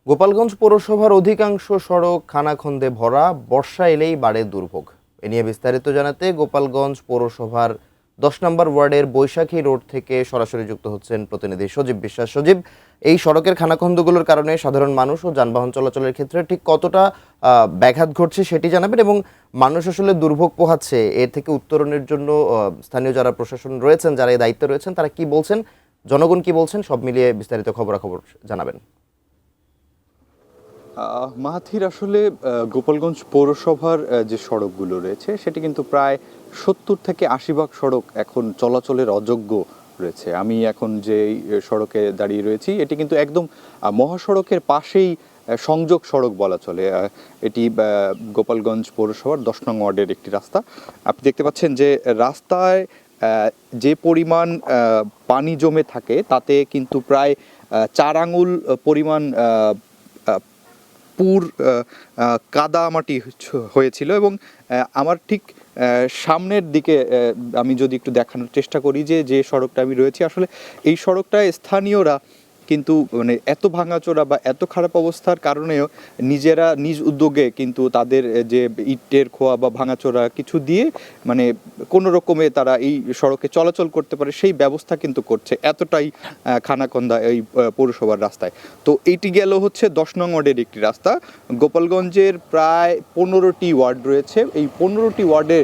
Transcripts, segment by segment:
গোপালগঞ্জ পৌরসভার অধিকাংশ সড়ক খানাখন্দে ভরা, বর্ষা এলেই বাড়ে দুর্ভোগ। এ নিয়ে বিস্তারিত জানাতে গোপালগঞ্জ পৌরসভার 10 নম্বর ওয়ার্ডের বৈশাখী রোড থেকে সরাসরি যুক্ত হচ্ছেন প্রতিনিধি সজীব বিশ্বাস। সজীব, এই সড়কের খানাখন্দগুলোর কারণে সাধারণ মানুষ ও যানবাহন চলাচলের ক্ষেত্রে ঠিক কতটা ব্যাঘাত ঘটছে সেটি জানাবেন, এবং মানুষ আসলে দুর্ভোগ পোহাচ্ছে, এর থেকে উত্তরণের জন্য স্থানীয় যারা প্রশাসন রয়েছেন, যারা এই দায়িত্বে রয়েছেন, তারা কি বলছেন, জনগণ কি বলছেন, সব মিলিয়ে বিস্তারিত খবরাখবর জানাবেন। মাহাথির, আসলে গোপালগঞ্জ পৌরসভার যে সড়কগুলো রয়েছে সেটি কিন্তু প্রায় 70 থেকে 80 ভাগ সড়ক এখন চলাচলের অযোগ্য রয়েছে। আমি এখন যে সড়কে দাঁড়িয়ে রয়েছি এটি কিন্তু একদম মহাসড়কের পাশেই সংযোগ সড়ক বলা চলে। এটি গোপালগঞ্জ পৌরসভার 10 নং ওয়ার্ডের একটি রাস্তা। আপনি দেখতে পাচ্ছেন যে রাস্তায় যে পরিমাণ পানি জমে থাকে তাতে কিন্তু প্রায় 4 আঙুল পরিমাণ পুর কাদা মাটি হয়েছিল, এবং আমার ঠিক সামনের দিকে আমি যদি একটু দেখানোর চেষ্টা করি যে সড়কটা আমি রয়েছি, আসলে এই সড়কটায় স্থানীয়রা কিন্তু মানে এত ভাঙাচোরা বা এত খারাপ অবস্থার কারণেও নিজেরা নিজ উদ্যোগে কিন্তু তাদের যে ইটের খোয়া বা ভাঙাচোরা কিছু দিয়ে মানে কোনো রকমে তারা এই সড়কে চলাচল করতে পারে সেই ব্যবস্থা কিন্তু করছে, এতটাই খানাখন্দা এই পৌরসভার রাস্তায়। তো এইটি গেল হচ্ছে 10 নং ওয়ার্ডের একটি রাস্তা। গোপালগঞ্জের প্রায় 15টি ওয়ার্ড রয়েছে, এই 15টি ওয়ার্ডে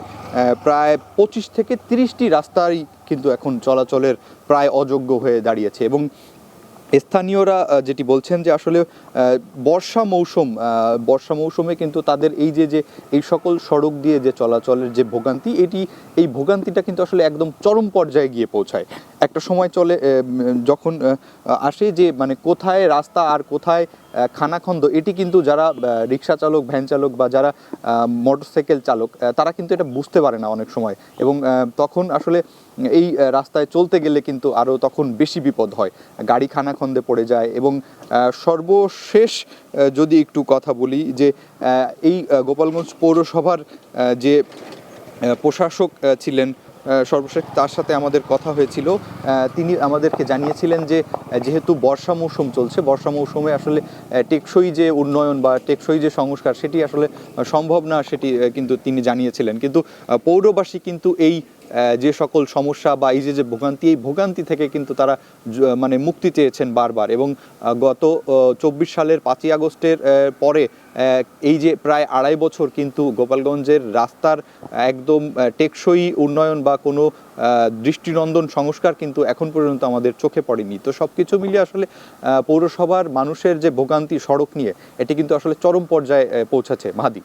প্রায় 25 থেকে 30টি রাস্তাই কিন্তু এখন চলাচলের প্রায় অযোগ্য হয়ে দাঁড়িয়েছে। এবং স্থানীয়রা যেটি বলছেন যে আসলে বর্ষা মৌসুমে কিন্তু তাদের যে এই সকল সড়ক দিয়ে যে চলাচলের যে ভোগান্তি, এই ভোগান্তিটা কিন্তু আসলে একদম চরম পর্যায়ে গিয়ে পৌঁছায়। একটা সময় যখন আসে যে মানে কোথায় রাস্তা আর কোথায় খানাখন্দ, এটি কিন্তু যারা রিক্সা চালক, ভ্যান চালক বা যারা মোটরসাইকেল চালক তারা কিন্তু এটা বুঝতে পারে না অনেক সময়, এবং তখন আসলে এই রাস্তায় চলতে গেলে কিন্তু আরও তখন বেশি বিপদ হয়, গাড়ি খানাখন্দে পড়ে যায়। এবং সর্বশেষ যদি একটু কথা বলি যে এই গোপালগঞ্জ পৌরসভার যে প্রশাসক ছিলেন, সর্বশেষ তার সাথে আমাদের কথা হয়েছিল, তিনি আমাদেরকে জানিয়েছিলেন যে যেহেতু বর্ষা মৌসুম চলছে, বর্ষা মৌসুমে আসলে টেকসই যে উন্নয়ন বা টেকসই যে সংস্কার সেটি আসলে সম্ভব না, সেটি কিন্তু তিনি জানিয়েছিলেন। কিন্তু পৌরবাসী কিন্তু এই যে সকল সমস্যা বা এই যে ভোগান্তি, এই ভোগান্তি থেকে কিন্তু তারা মানে মুক্তি চেয়েছেন বারবার। এবং গত 24 সালের 5ই আগস্টের পরে এই যে প্রায় 2.5 বছর কিন্তু গোপালগঞ্জের রাস্তার একদম টেকসই উন্নয়ন বা কোনো দৃষ্টিনন্দন সংস্কার কিন্তু এখন পর্যন্ত আমাদের চোখে পড়েনি। তো সব কিছু মিলিয়ে আসলে পৌরসভার মানুষের যে ভোগান্তি সড়ক নিয়ে, এটি কিন্তু আসলে চরম পর্যায়ে পৌঁছাচ্ছে। মাহাদি।